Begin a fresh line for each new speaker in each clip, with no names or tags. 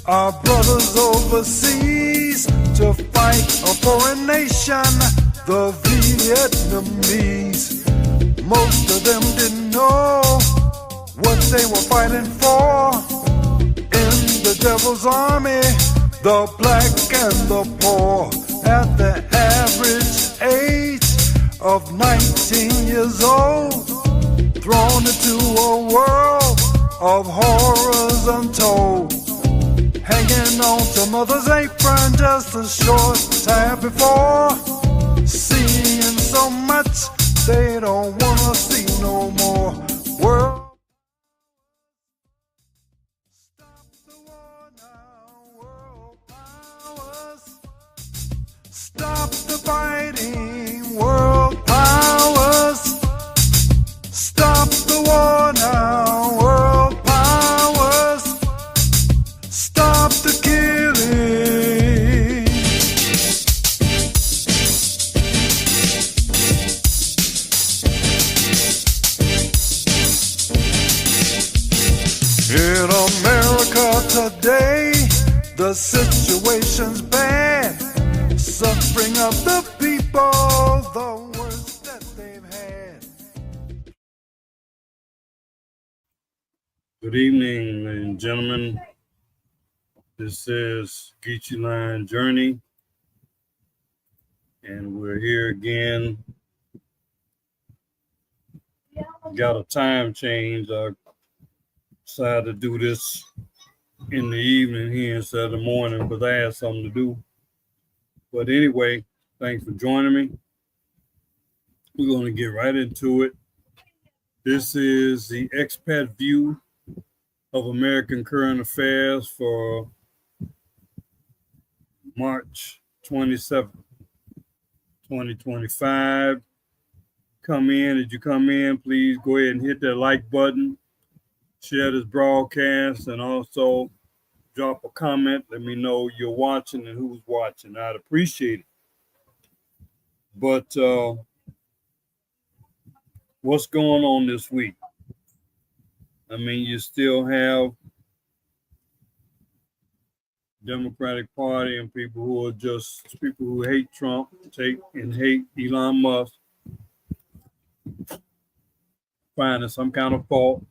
Our brothers overseas to fight a foreign nation, the Vietnamese. Most of them didn't know what they were fighting for. In the devil's army, the black and the poor, at the average age of 19 years old, thrown into a world of horrors untold, hanging on to mother's apron just a short time before, seeing so much they don't wanna see no more. World, stop the war now, world powers, stop the fighting, world powers, stop the war now, world powers, stop the killing. In America today, the situation's bad. Suffering of the people, the worst that they've had.
Good evening, ladies and gentlemen. This is Geechee Line Journey, and we're here again. Got a time change. I decided to do this in the evening here instead of the morning because I had something to do. But anyway, thanks for joining me. We're going to get right into it. This is the Expat View of American Current Affairs for March 27th, 2025. Come in. Did you come in? Please go ahead and hit that like button. Share this broadcast and also drop a comment. Let me know you're watching and who's watching. I'd appreciate it. But what's going on this week? I mean, you still have Democratic Party and people who are just people who hate Trump, hate Elon Musk, finding some kind of fault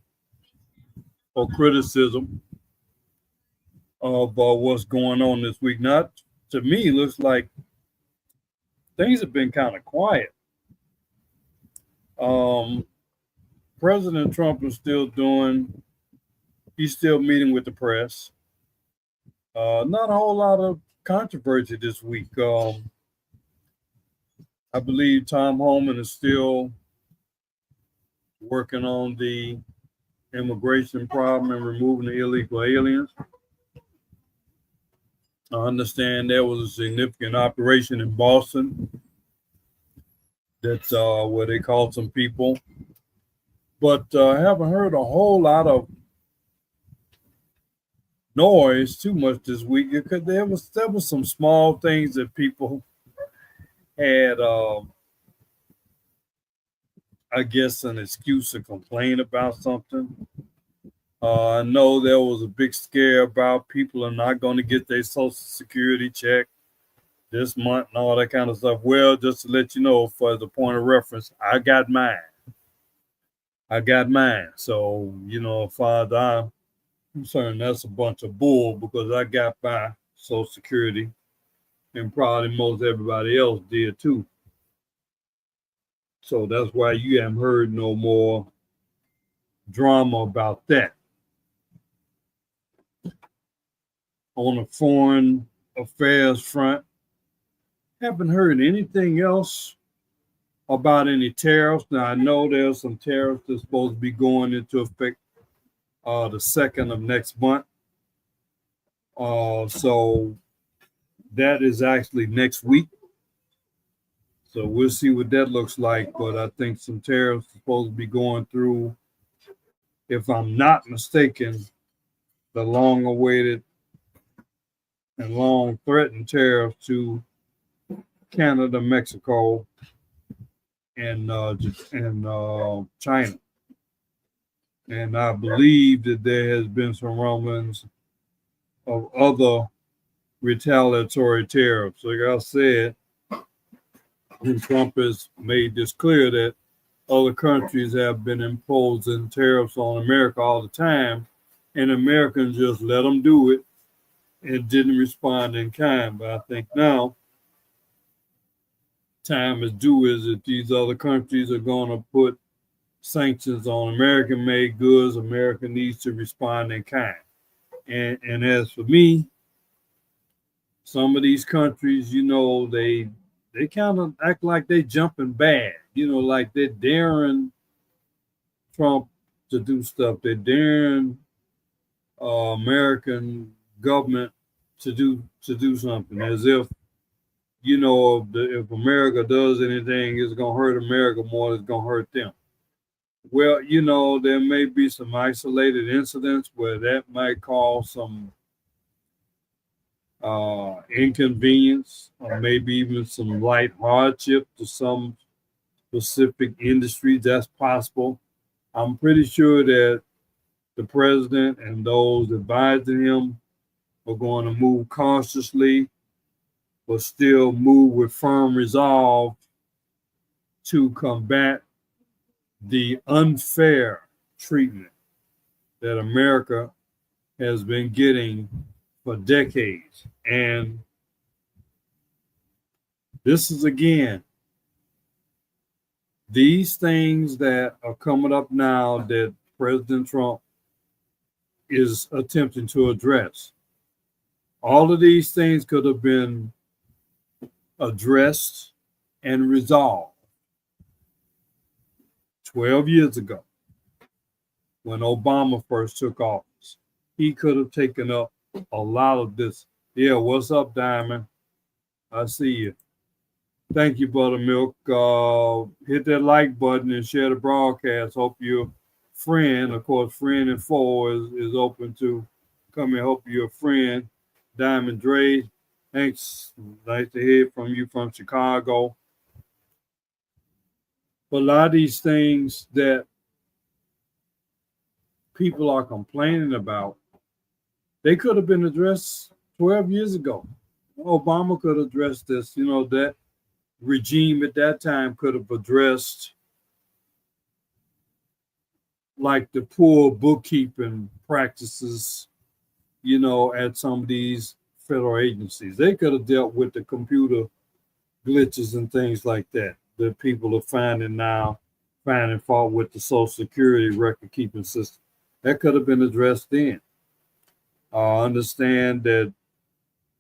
or criticism of what's going on this week. Not to me, it looks like things have been kind of quiet. President Trump is still he's still meeting with the press. Not a whole lot of controversy this week. I believe Tom Homan is still working on the immigration problem and removing the illegal aliens. I understand there was a significant operation in Boston that's where they called some people. But I haven't heard a whole lot of noise too much this week because there was some small things that people had, I guess, an excuse to complain about something. I know there was a big scare about people are not going to get their Social Security check this month and all that kind of stuff. Well, just to let you know, for the point of reference, I got mine. So, as far as I'm concerned, that's a bunch of bull because I got my Social Security and probably most everybody else did too. So that's why you haven't heard no more drama about that. On the foreign affairs front, haven't heard anything else about any tariffs. Now, I know there's some tariffs that's supposed to be going into effect the 2nd of next month. So that is actually next week. So we'll see what that looks like. But I think some tariffs are supposed to be going through, if I'm not mistaken, the long-awaited and long-threatened tariffs to Canada, Mexico, and China. And I believe that there has been some rumblings of other retaliatory tariffs. Like I said, and Trump has made this clear that other countries have been imposing tariffs on America all the time, and Americans just let them do it and didn't respond in kind. But I think now time is due is that these other countries are going to put sanctions on American-made goods. America needs to respond in kind. And as for me, some of these countries, they kind of act like they jumping bad, like they're daring Trump to do stuff. They're daring American government to do something, as if if America does anything, it's gonna hurt America more than it's gonna hurt them. Well, there may be some isolated incidents where that might cause some inconvenience or maybe even some light hardship to some specific industries. That's possible. I'm pretty sure that the president and those advising him are going to move cautiously, but still move with firm resolve to combat the unfair treatment that America has been getting for decades. And this is, again, these things that are coming up now that President Trump is attempting to address. All of these things could have been addressed and resolved 12 years ago when Obama first took office. He could have taken up a lot of this. Yeah, what's up, Diamond? I see you. Thank you, Buttermilk. Hit that like button and share the broadcast. Hope your friend, of course, friend and four is open to come and help your friend, Diamond Dre. Thanks. Nice to hear from you from Chicago. But a lot of these things that people are complaining about, they could have been addressed 12 years ago. Obama could have addressed this. That regime at that time could have addressed like the poor bookkeeping practices, at some of these federal agencies. They could have dealt with the computer glitches and things like that people are finding fault with the Social Security record keeping system. That could have been addressed then. I understand that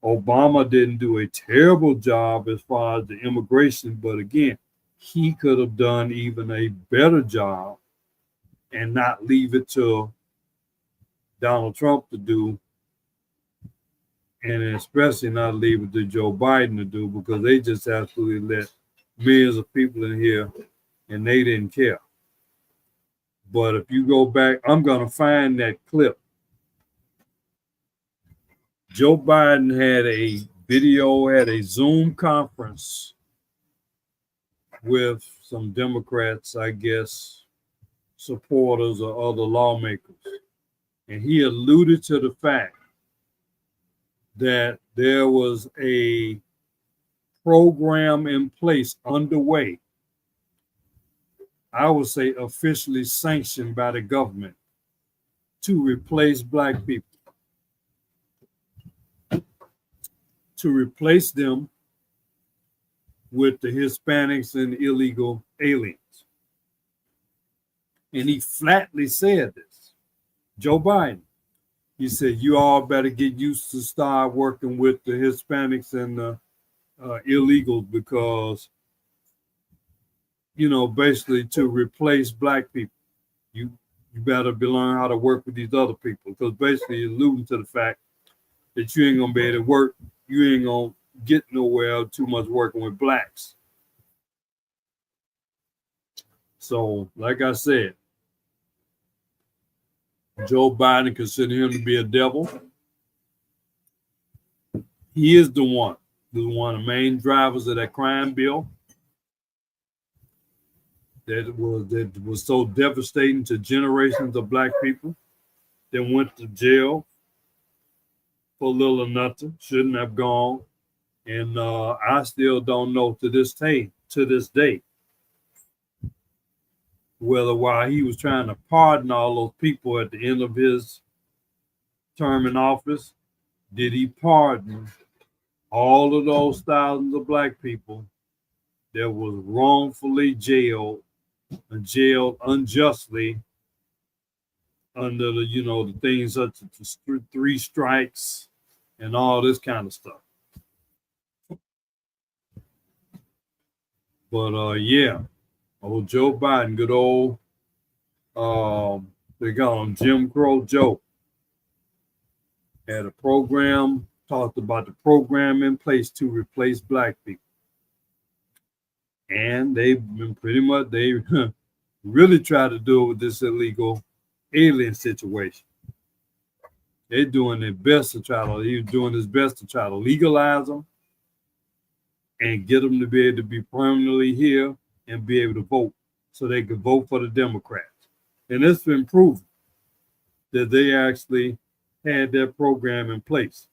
Obama didn't do a terrible job as far as the immigration, but again, he could have done even a better job and not leave it to Donald Trump to do, and especially not leave it to Joe Biden to do, because they just absolutely let millions of people in here and they didn't care. But if you go back, I'm going to find that clip. Joe Biden had a Zoom conference with some Democrats, I guess, supporters or other lawmakers. And he alluded to the fact that there was a program in place underway, I would say officially sanctioned by the government, to replace Black people, to replace them with the Hispanics and illegal aliens. And he flatly said this, Joe Biden. He said, you all better get used to start working with the Hispanics and the illegals, because, basically to replace Black people, you better learn how to work with these other people, because basically alluding to the fact that you ain't going to be able to work, you ain't going to get nowhere too much working with Blacks. So, like I said, Joe Biden considered him to be a devil. He is one of the main drivers of that crime bill that was so devastating to generations of Black people that went to jail for little or nothing. Shouldn't have gone. And I still don't know to this day, whether while he was trying to pardon all those people at the end of his term in office, did he pardon all of those thousands of black people that was wrongfully jailed and jailed unjustly under the things such as the three strikes and all this kind of stuff. But yeah, old Joe Biden, good old they call him Jim Crow Joe, had a program, talked about the program in place to replace black people. And they've been they really tried to do it with this illegal alien situation. They're doing their best to he was doing his best to try to legalize them and get them to be able to be permanently here and be able to vote so they could vote for the Democrats. And it's been proven that they actually had that program in place.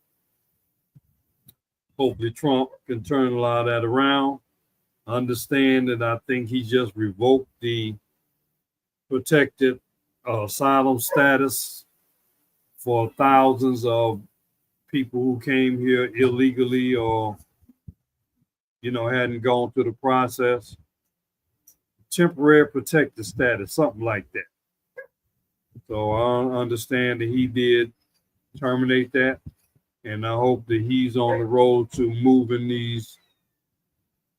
Hopefully Trump can turn a lot of that around. Understand that I think he just revoked the protected asylum status for thousands of people who came here illegally or hadn't gone through the process. Temporary protected status, something like that. So I understand that he did terminate that, and I hope that he's on the road to moving these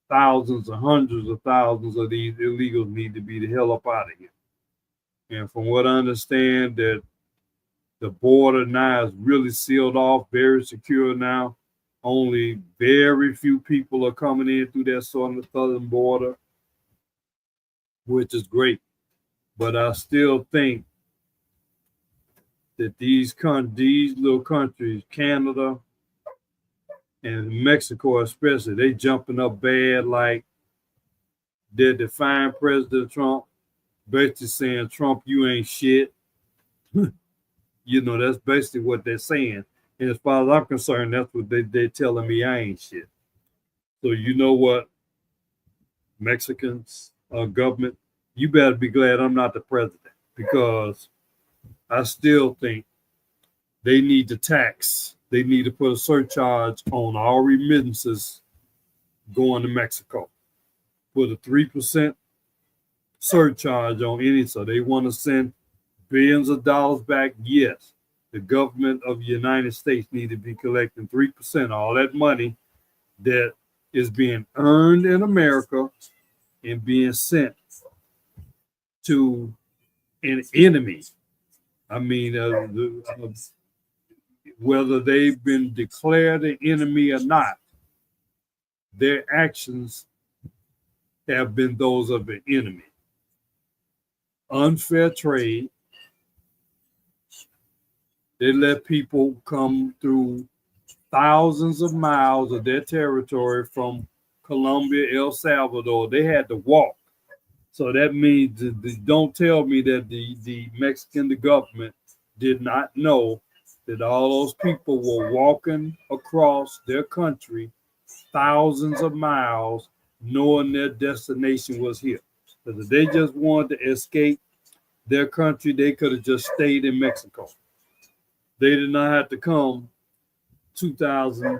thousands or hundreds of thousands of these illegals need to be the hell up out of here. And from what I understand, that the border now is really sealed off, very secure now. Only very few people are coming in through that southern border, which is great. But I still think that these little countries, Canada and Mexico especially, they jumping up bad, like they're defying President Trump, basically saying, Trump, you ain't shit. That's basically what they're saying. And as far as I'm concerned, that's what they're telling me, I ain't shit. So you know what, Mexicans, government, you better be glad I'm not the president, because I still think they need to tax. They need to put a surcharge on all remittances going to Mexico. Put a 3% surcharge on any. So they want to send billions of dollars back. Yes, the government of the United States need to be collecting 3%, all that money that is being earned in America and being sent to an enemy. I mean, whether they've been declared an enemy or not, their actions have been those of an enemy. Unfair trade. They let people come through thousands of miles of their territory from Colombia, El Salvador. They had to walk. So that means don't tell me that the Mexican government did not know that all those people were walking across their country thousands of miles knowing their destination was here. Because if they just wanted to escape their country, they could have just stayed in Mexico. They did not have to come 2,000,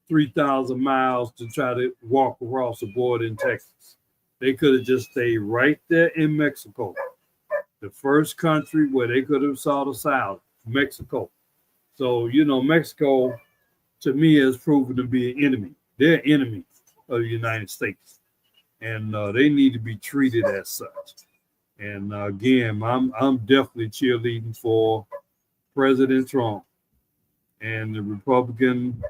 3,000 miles to try to walk across the border in Texas. They could have just stayed right there in Mexico. The first country where they could have sought asylum, Mexico. So, Mexico, to me, has proven to be an enemy. They're enemies of the United States. And they need to be treated as such. And again, I'm definitely cheerleading for President Trump and the Republican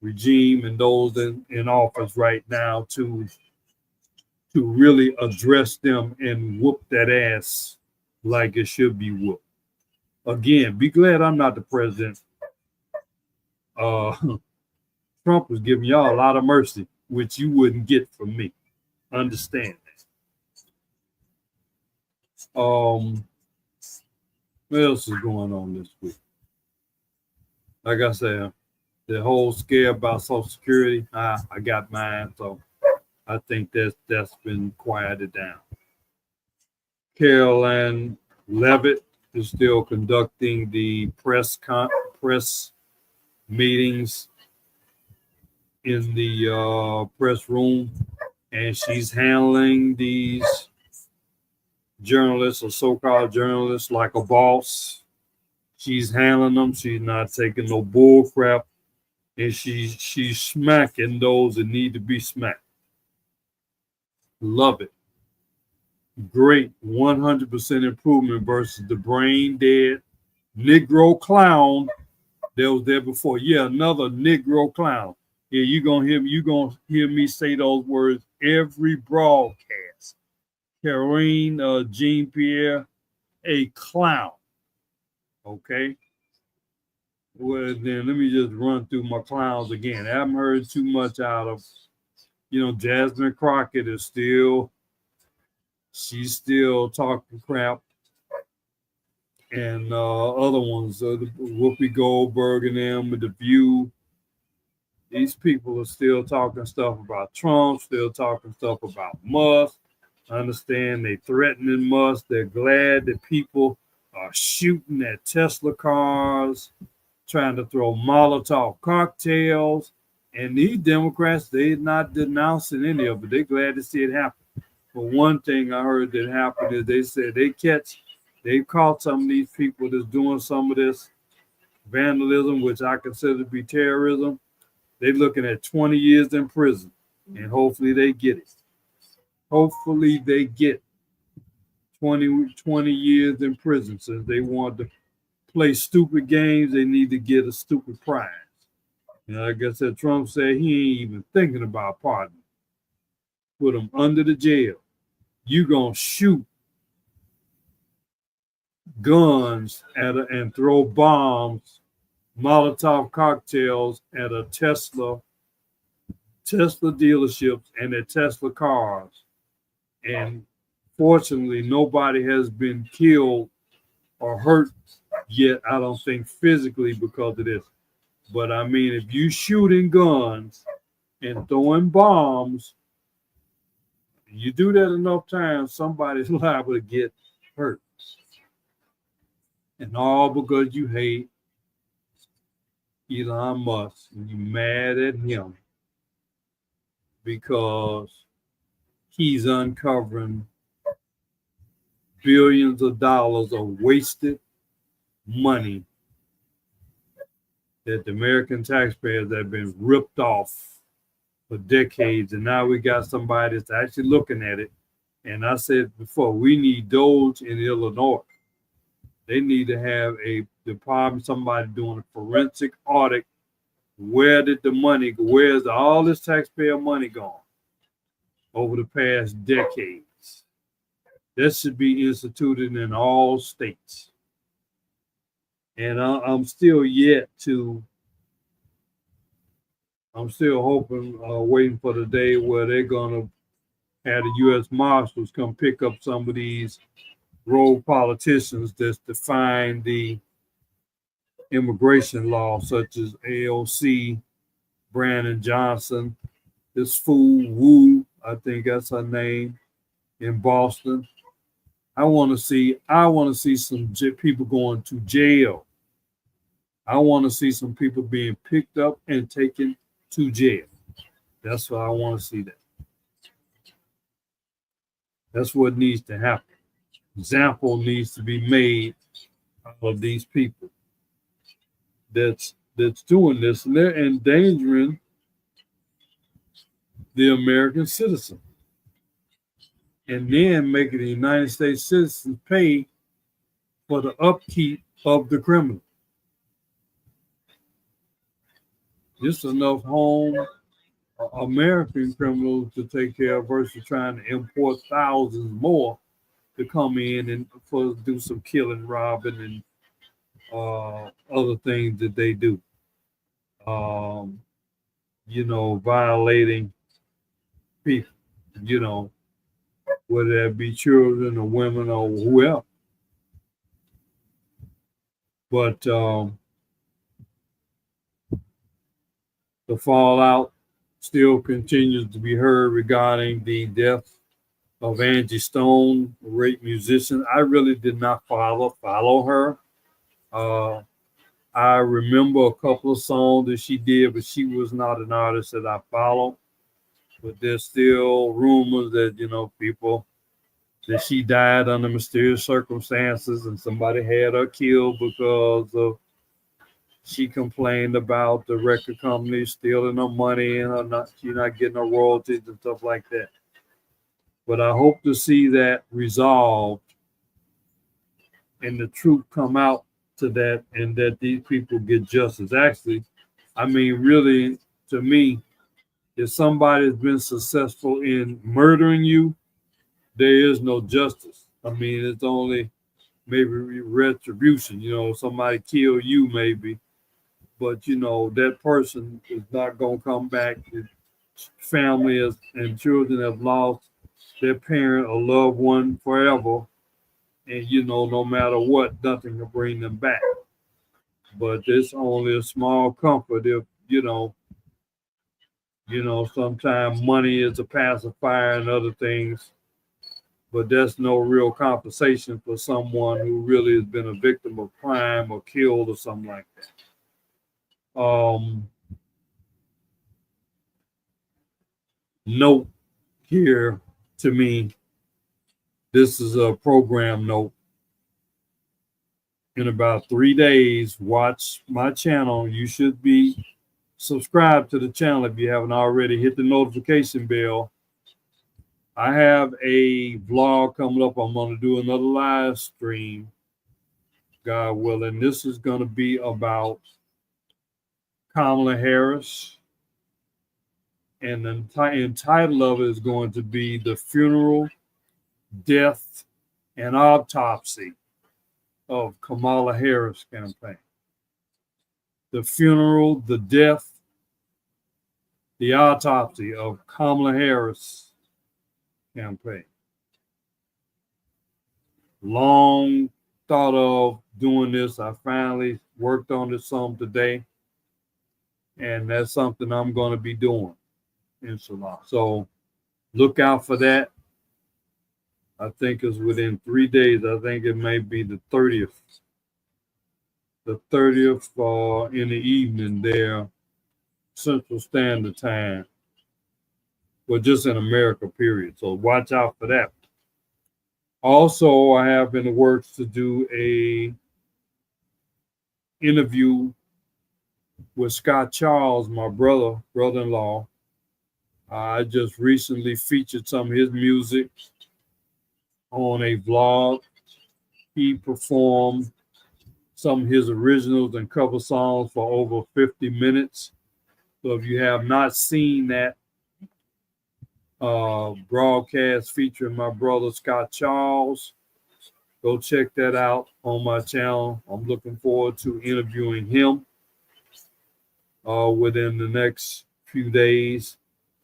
regime and those in office right now to really address them and whoop that ass like it should be whooped. Again, be glad I'm not the president. Trump was giving y'all a lot of mercy, which you wouldn't get from me. Understand that. What else is going on this week? like I said, the whole scare about Social Security, I got mine, so I think that's been quieted down. Caroline Levitt is still conducting the press meetings in the press room, and she's handling these journalists or so-called journalists like a boss. She's handling them. She's not taking no bull crap, and she's smacking those that need to be smacked. Love it. Great 100% improvement versus the brain dead Negro clown that was there before. Yeah, another Negro clown. Yeah, you gonna hear me say those words every broadcast. Karine Jean Pierre, a clown. Okay. Well, then let me just run through my clowns again. I haven't heard too much out of, Jasmine Crockett she's still talking crap. And other ones, Whoopi Goldberg and them with The View. These people are still talking stuff about Trump, still talking stuff about Musk. I understand they threatening Musk. They're glad that people are shooting at Tesla cars, trying to throw Molotov cocktails. And these Democrats, they're not denouncing any of it. They're glad to see it happen. But one thing I heard that happened is they said they caught some of these people that's doing some of this vandalism, which I consider to be terrorism. They're looking at 20 years in prison, and hopefully they get it. Hopefully they get 20 years in prison. Since they want to play stupid games, they need to get a stupid prize. Like I said, Trump said he ain't even thinking about pardoning. Put them under the jail. You gonna shoot guns and throw bombs, Molotov cocktails at a Tesla dealerships and at Tesla cars. And fortunately, nobody has been killed or hurt yet, I don't think physically because of this. But I mean, if you shooting guns and throwing bombs, you do that enough times, somebody's liable to get hurt. And all because you hate Elon Musk and you're mad at him because he's uncovering billions of dollars of wasted money that the American taxpayers have been ripped off for decades. And now we got somebody that's actually looking at it. And I said before, we need those in Illinois. They need to have a department, somebody doing a forensic audit. Where did the money go? Where's all this taxpayer money gone over the past decades? This should be instituted in all states. And I'm still hoping, waiting for the day where they're going to have the U.S. Marshals come pick up some of these rogue politicians that define the immigration law, such as AOC, Brandon Johnson, this fool Wu, I think that's her name, in Boston. I want to see some people going to jail. I want to see some people being picked up and taken to jail. That's what I want to see. That's what needs to happen. Example needs to be made of these people that's doing this, and they're endangering the American citizen, and then making the United States citizens pay for the upkeep of the criminal. Just enough home American criminals to take care of versus trying to import thousands more to come in and do some killing, robbing, and other things that they do. Violating people, whether that be children or women or whoever. But The fallout still continues to be heard regarding the death of Angie Stone, a great musician. I really did not follow her. Uh, I remember a couple of songs that she did, but she was not an artist that I followed. But there's still rumors that, people that she died under mysterious circumstances and somebody had her killed because of she complained about the record company stealing her money and she not getting her royalties and stuff like that. But I hope to see that resolved and the truth come out to that and that these people get justice. Actually, I mean, really, to me, if somebody's been successful in murdering you, there is no justice. I mean, it's only maybe retribution. Somebody kill you maybe, but that person is not gonna come back. Families and children have lost their parent or loved one forever, and no matter what, nothing can bring them back. But it's only a small comfort if sometimes money is a pacifier and other things, but that's no real compensation for someone who really has been a victim of crime or killed or something like that. Note here to me, this is a program note. In about 3 days, watch my channel. You should be subscribed to the channel if you haven't already. Hit the notification bell. I have a vlog coming up. I'm going to do another live stream, God willing. This is going to be about Kamala Harris. And the title of it is going to be The Funeral, Death, and Autopsy of Kamala Harris campaign. The funeral, the death, the autopsy of Kamala Harris campaign. Long thought of doing this. I finally worked on this some today. And that's something I'm going to be doing, inshallah. So look out for that. I think it's within 3 days. I think it may be the 30th. The 30th in the evening there, Central Standard Time. Well, just in America, period. So watch out for that. Also, I have in the works to do a interview with Scott Charles, my brother-in-law. I just recently featured some of his music on a vlog. He performed some of his originals and cover songs for over 50 minutes. So if you have not seen that broadcast featuring my brother Scott Charles, go check that out on my channel. I'm looking forward to interviewing him within the next few days.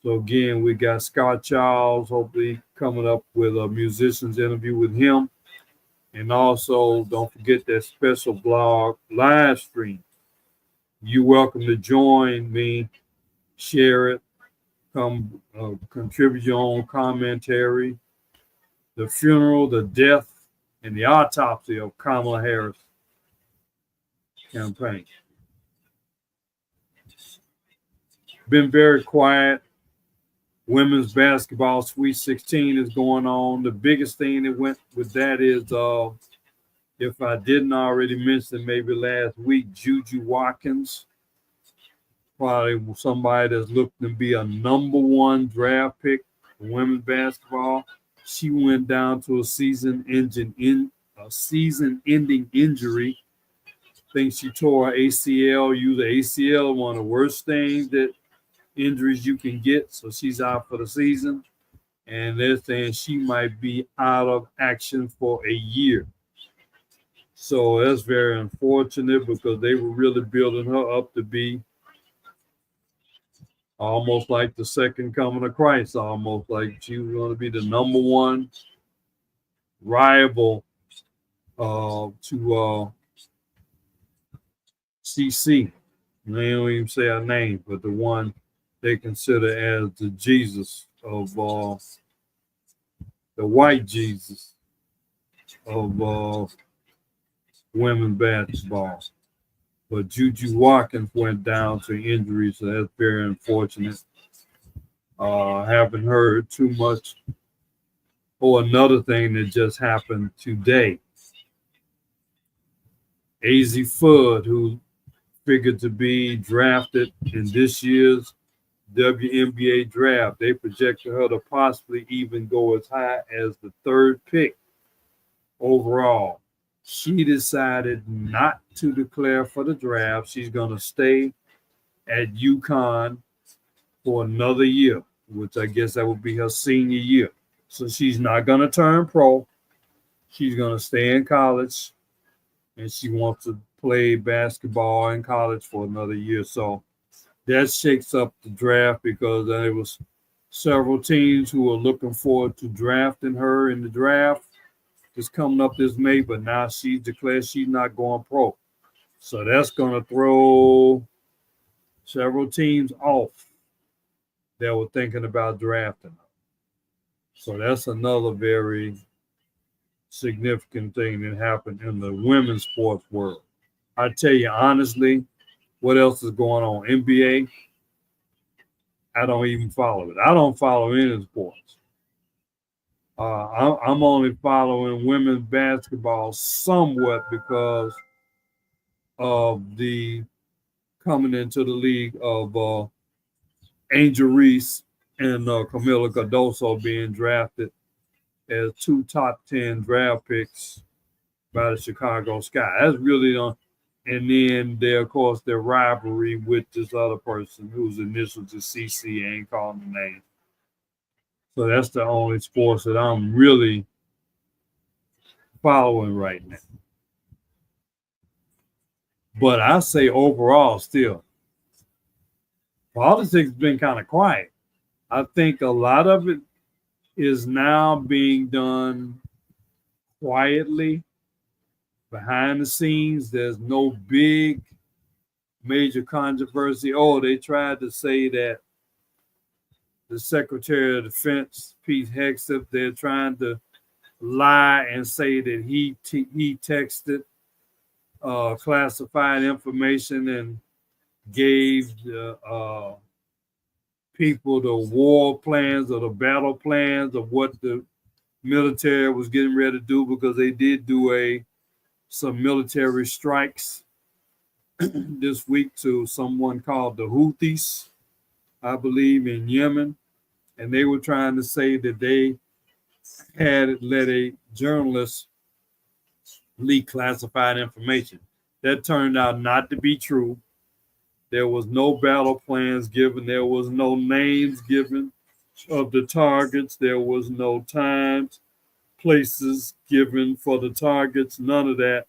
So again, we got Scott Charles hopefully coming up with a musician's interview with him. And also, don't forget that special blog live stream. You're welcome to join me, share it, come contribute your own commentary. The funeral, the death, and the autopsy of Kamala Harris campaign. Been very quiet. Women's basketball Sweet 16 is going on. The biggest thing that went with that is, if I didn't already mention maybe last week, Juju Watkins, probably somebody that's looking to be a number one draft pick for women's basketball. She went down to a season-ending injury. I think she tore her ACL. The ACL, one of the worst things injuries you can get. So she's out for the season. And they're saying she might be out of action for a year. So that's very unfortunate because they were really building her up to be almost like the second coming of Christ, almost like she was going to be the number one rival to CC. They don't even say her name, but the one they consider as the Jesus of the white Jesus of women's basketball. But Juju Watkins went down to injury, so that's very unfortunate. Haven't heard too much. Oh, another thing that just happened today. AZ Fudd, who figured to be drafted in this year's WNBA draft, they projected her to possibly even go as high as the third pick overall. She decided not to declare for the draft. She's going to stay at UConn for another year, which I guess that would be her senior year. So she's not going to turn pro. She's going to stay in college, and she wants to play basketball in college for another year. So that shakes up the draft because there was several teams who were looking forward to drafting her in the draft. It's coming up this May, but now she's declared she's not going pro. So that's going to throw several teams off that were thinking about drafting her. So that's another very significant thing that happened in the women's sports world. I tell you honestly, what else is going on? NBA, I don't even follow it. I don't follow any sports. I'm only following women's basketball somewhat because of the coming into the league of Angel Reese and Camila Cardoso being drafted as two top 10 draft picks by the Chicago Sky. That's really on. And then there, of course, their rivalry with this other person whose initials is CC, ain't calling the name. So that's the only sports that I'm really following right now. But I say overall, still, politics has been kind of quiet. I think a lot of it is now being done quietly behind the scenes. There's no big major controversy. Oh, they tried to say that the Secretary of Defense, Pete Hegseth, they're trying to lie and say that he texted classified information and gave the people the war plans or the battle plans of what the military was getting ready to do, because they did do some military strikes this week to someone called the Houthis, I believe, in Yemen. And they were trying to say that they had let a journalist leak classified information. That turned out not to be true. There was no battle plans given. There was no names given of the targets. There was no times, places given for the targets, none of that.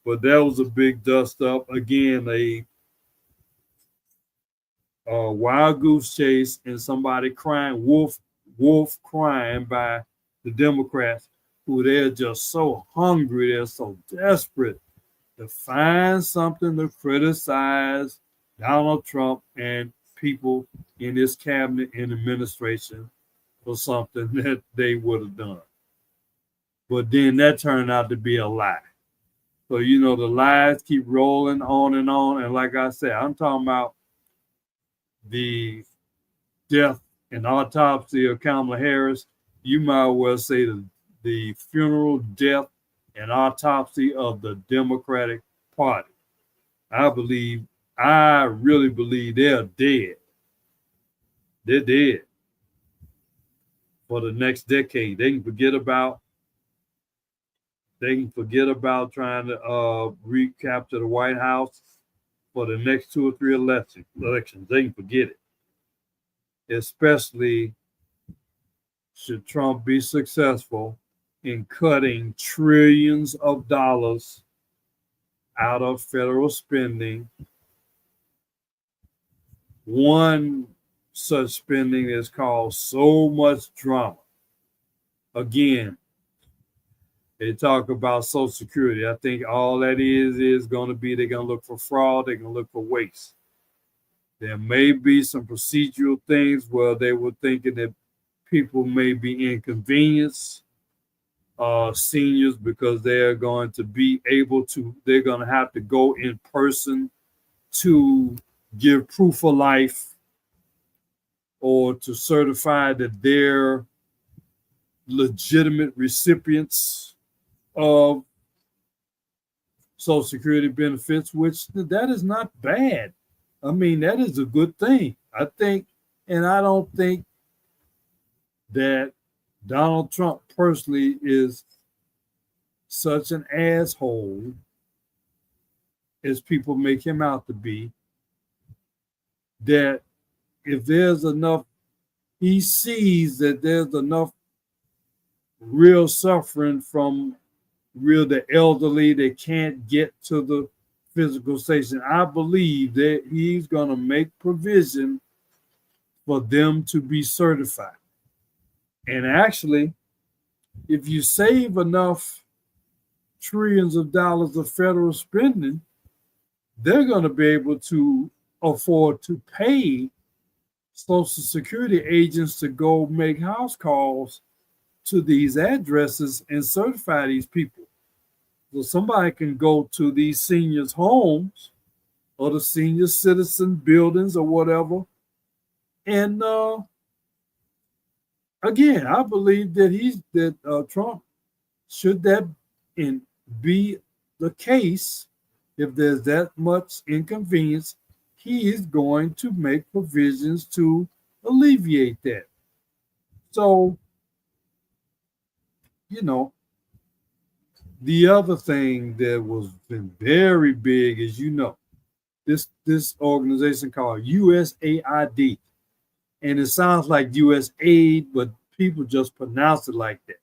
But that was a big dust up. Again, a wild goose chase and somebody crying, wolf crying by the Democrats, who they're just so hungry, they're so desperate to find something to criticize Donald Trump and people in his cabinet and administration for something that they would have done. But then that turned out to be a lie. So, you know, the lies keep rolling on and on. And like I said, I'm talking about the death and autopsy of Kamala Harris. You might well say the funeral, death, and autopsy of the Democratic Party. I really believe they're dead. They're dead for the next decade. They can forget about trying to recapture the White House for the next 2 or 3 elections. They can forget it. Especially should Trump be successful in cutting trillions of dollars out of federal spending. One such spending is called so much drama. Again, They talk about Social Security. I think all that is going to be they're going to look for fraud. They're going to look for waste. There may be some procedural things where they were thinking that people may be inconvenienced, seniors, because they're going to be able to, they're going to have to go in person to give proof of life or to certify that they're legitimate recipients of Social Security benefits, which that is not bad. I mean, that is a good thing. I think, and I don't think that Donald Trump personally is such an asshole as people make him out to be, that if there's enough, he sees that there's enough real suffering from the elderly that can't get to the physical station. I believe that he's going to make provision for them to be certified. And actually, if you save enough trillions of dollars of federal spending, they're going to be able to afford to pay Social Security agents to go make house calls to these addresses and certify these people. So somebody can go to these seniors' homes or the senior citizen buildings or whatever. And again, I believe that Trump, should that be the case, if there's that much inconvenience, he is going to make provisions to alleviate that. So, the other thing that was been very big is, this organization called USAID. And it sounds like USAID, but people just pronounce it like that.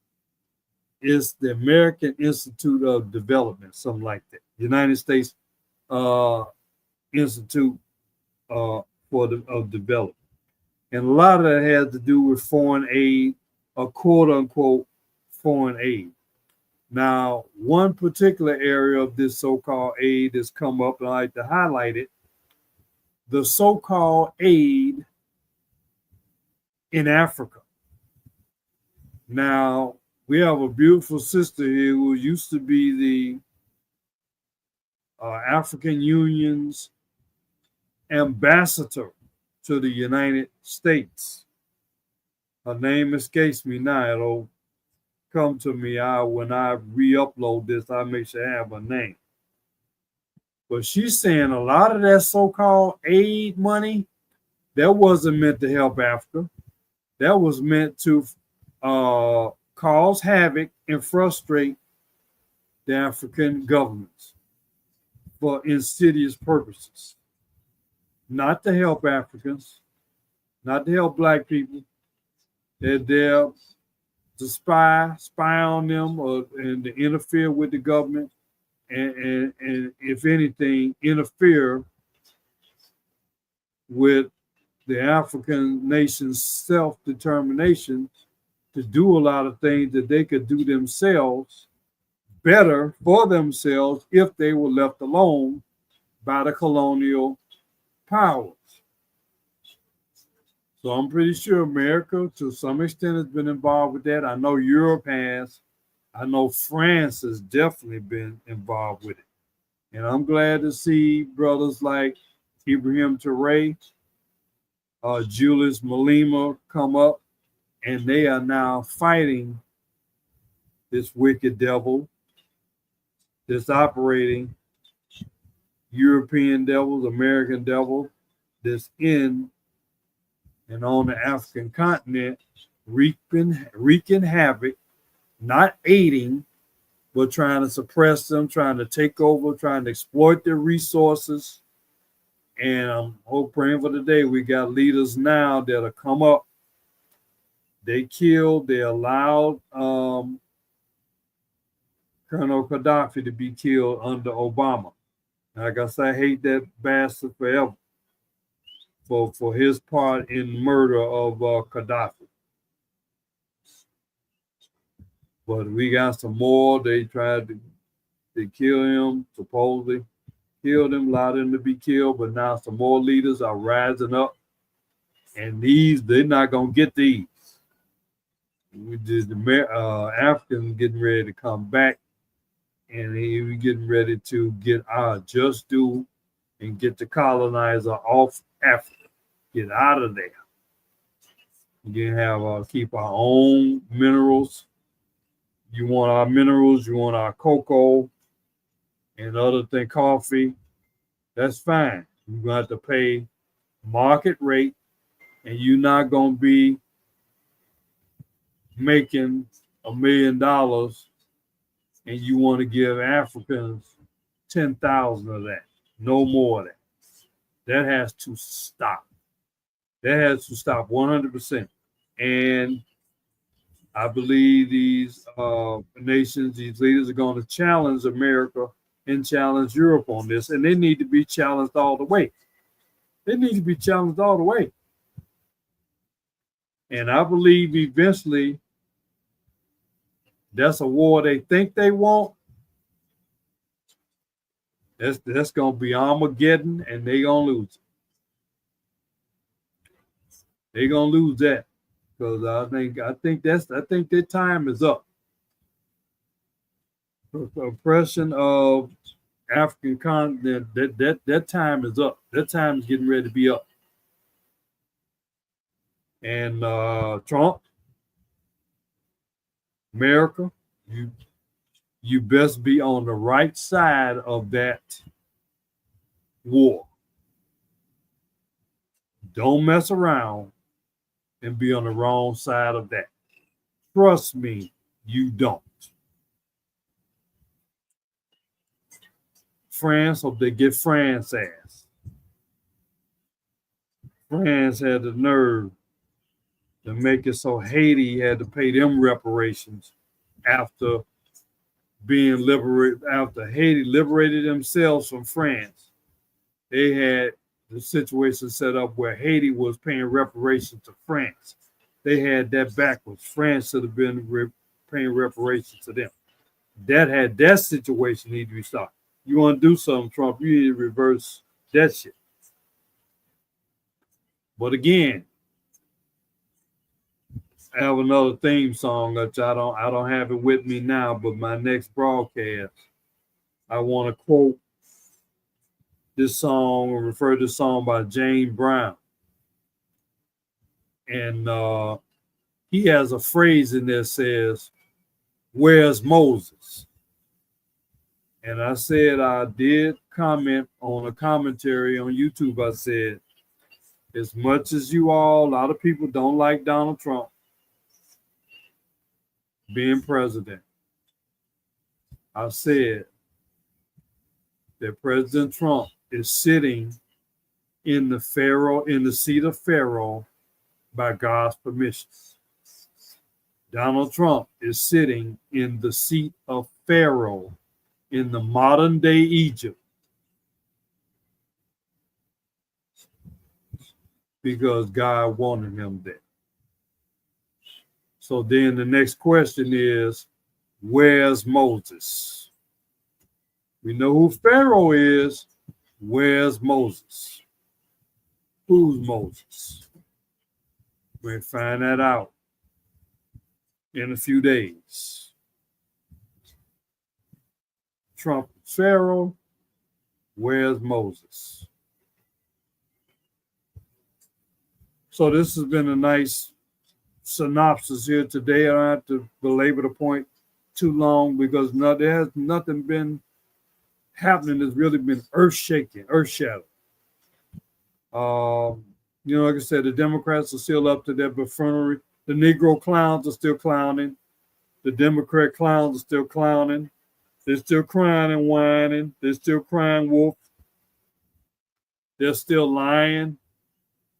It's the American Institute of Development, something like that. United States Institute of Development. And a lot of that has to do with foreign aid, or quote unquote foreign aid. Now, one particular area of this so-called aid has come up, and I like to highlight it. The so-called aid in Africa. Now, we have a beautiful sister here who used to be the African Union's ambassador to the United States. Her name escapes me now. It'll come to me when I re-upload this. I make sure I have her name. But she's saying a lot of that so-called aid money, that wasn't meant to help Africa. That was meant to cause havoc and frustrate the African governments for insidious purposes. Not to help Africans, not to help Black people. They're there to spy on them, and to interfere with the government, and if anything, interfere with the African nation's self-determination to do a lot of things that they could do themselves better for themselves if they were left alone by the colonial powers. So I'm pretty sure America, to some extent, has been involved with that. I know Europe has. I know France has definitely been involved with it. And I'm glad to see brothers like Ibrahim Traoré, Julius Malema come up, and they are now fighting this wicked devil, this operating European devil, American devil, that's in and on the African continent, wreaking havoc, not aiding, but trying to suppress them, trying to take over, trying to exploit their resources. And I'm praying for the day we got leaders now that'll come up. They allowed Colonel Gaddafi to be killed under Obama. Like I said, I hate that bastard forever for his part in the murder of Gaddafi. But we got some more. They tried to kill him, supposedly killed him, allowed him to be killed. But now some more leaders are rising up, and they're not gonna get these. We did the Africans getting ready to come back, and we getting ready to get our just due and get the colonizer off Africa, get out of there. You can have keep our own minerals. You want our minerals, you want our cocoa and other thing, coffee. That's fine. You're gonna have to pay market rate, and you're not gonna be making $1 million, and you want to give Africans 10,000 of that. No more of that. That has to stop. That has to stop 100%. And I believe these nations, these leaders are going to challenge America and challenge Europe on this. And they need to be challenged all the way. They need to be challenged all the way. And I believe eventually that's a war they think they want. That's going to be Armageddon, and they're going to lose it. They're going to lose that. Because I think their time is up. The oppression of African continent, that time is up. That time is getting ready to be up. And Trump, America, you best be on the right side of that war. Don't mess around and be on the wrong side of that. Trust me, you don't. France, hope they get France ass. France had the nerve to make it so Haiti had to pay them reparations after being liberated, after Haiti liberated themselves from France. They had the situation set up where Haiti was paying reparations to France. They had that backwards. France should have been paying reparations to them. That situation need to be stopped. You want to do something, Trump, you need to reverse that shit. But again, I have another theme song that I don't have it with me now, but my next broadcast, I want to quote this song or refer to this song by James Brown. And he has a phrase in there that says, "Where's Moses?" And I said I did comment on a commentary on YouTube. I said, as much as a lot of people don't like Donald Trump being president, I said that President Trump is sitting in the seat of Pharaoh by God's permission. Donald Trump is sitting in the seat of Pharaoh in the modern day Egypt because God wanted him there. So then the next question is, where's Moses? We know who Pharaoh is. Where's Moses? Who's Moses? We'll find that out in a few days. Trump, Pharaoh, where's Moses? So this has been a nice synopsis here today. I don't have to belabor the point too long because there has nothing been happening that's really been earth-shaking, earth-shattering. Like I said, the Democrats are still up to their buffoonery. The Negro clowns are still clowning. The Democrat clowns are still clowning. They're still crying and whining. They're still crying wolf. They're still lying.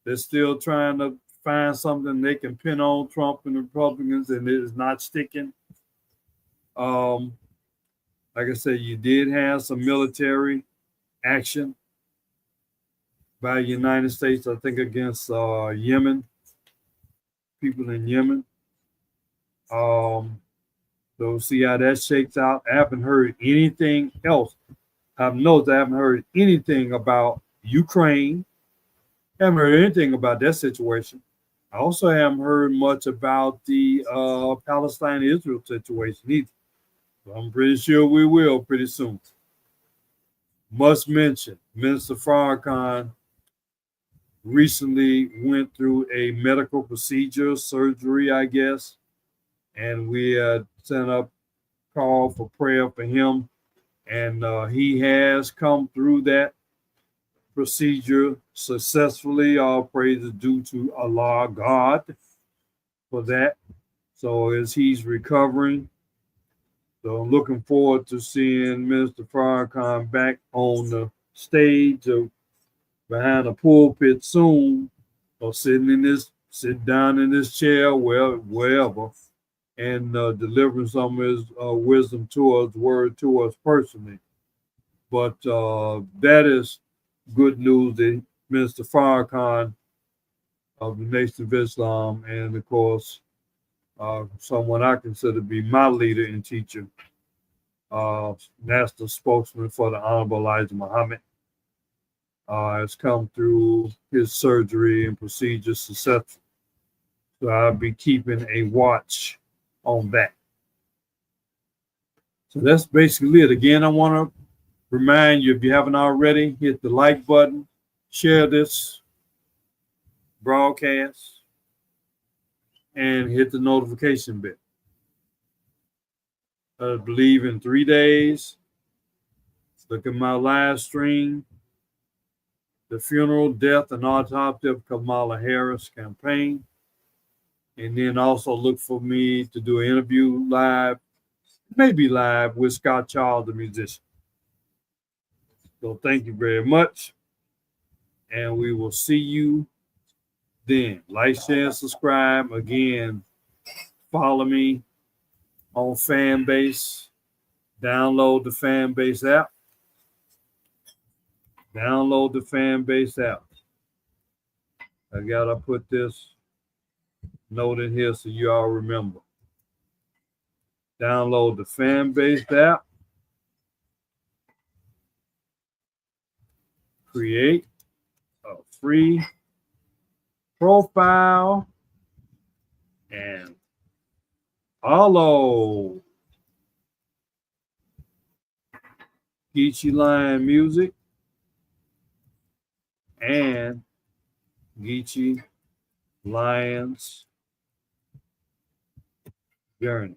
They're still trying to find something they can pin on Trump and the Republicans, and it is not sticking. Like I said, you did have some military action by the United States, I think, against Yemen, people in Yemen. So see how that shakes out. I haven't heard anything else. I've noticed I haven't heard anything about Ukraine. I haven't heard anything about that situation. I also haven't heard much about the Palestine-Israel situation either. So I'm pretty sure we will pretty soon. Must mention, Minister Farrakhan recently went through a medical procedure, surgery, I guess, and we sent up call for prayer for him, and he has come through that procedure successfully. All praise is due to Allah, God, for that. So as he's recovering, so I'm looking forward to seeing Minister Farrakhan back on the stage or behind the pulpit soon, or sit down in this chair, wherever, and delivering some of his wisdom to us, word to us personally. But that is good news that Minister Farrakhan of the Nation of Islam, and of course, someone I consider to be my leader and teacher, national spokesman for the Honorable Elijah Muhammad, has come through his surgery and procedure successfully. So I'll be keeping a watch on that. So that's basically it. Again, I want to remind you, if you haven't already, hit the like button, share this broadcast, and hit the notification bell. I believe in 3 days, look at my live stream, the funeral, death, and autopsy of Kamala Harris campaign. And then also look for me to do an interview live, maybe live, with Scott Child, the musician. So thank you very much. And we will see you then. Like, share, and subscribe. Again, follow me on Fanbase. Download the Fanbase app. Download the Fanbase app. I gotta put this note in here so you all remember. Download the Fanbase app. Create a free profile and follow Geechee Lion Music and Geechee Lion's Journey.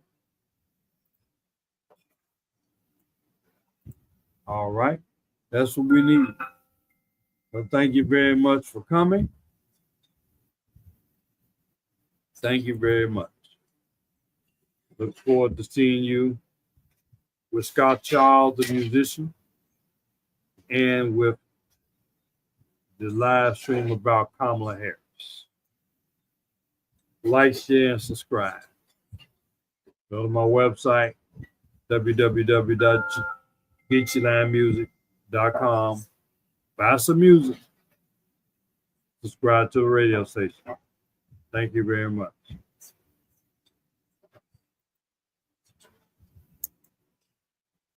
All right, that's what we need. So thank you very much for coming. Thank you very much. Look forward to seeing you with Scott Child, the musician, and with the live stream about Kamala Harris. Like, share, and subscribe. Go to my website, www.geecheelionmusic.com. Buy some music. Subscribe to the radio station. Thank you very much.